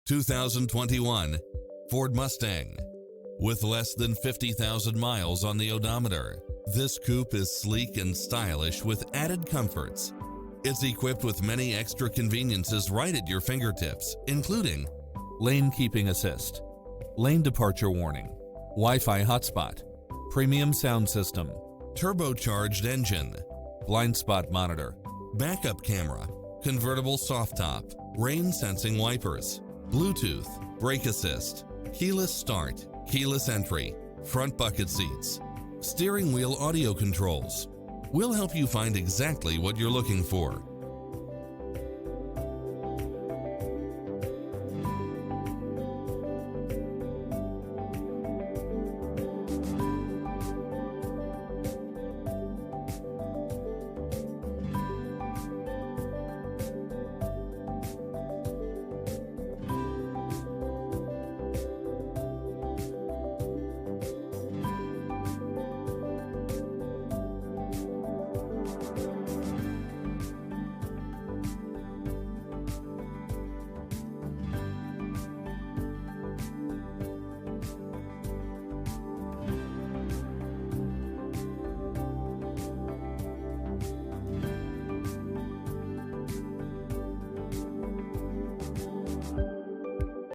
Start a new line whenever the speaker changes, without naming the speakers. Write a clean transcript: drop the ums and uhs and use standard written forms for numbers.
2021 Ford Mustang. With less than 50,000 miles on the odometer, this coupe is sleek and stylish with added comforts. It's equipped with many extra conveniences right at your fingertips, including lane keeping assist, lane departure warning, Wi-Fi hotspot, premium sound system, turbocharged engine, blind spot monitor, backup camera, convertible soft top, rain sensing wipers, Bluetooth, brake assist, keyless start, keyless entry, front bucket seats, steering wheel audio controls. We'll help you find exactly what you're looking for.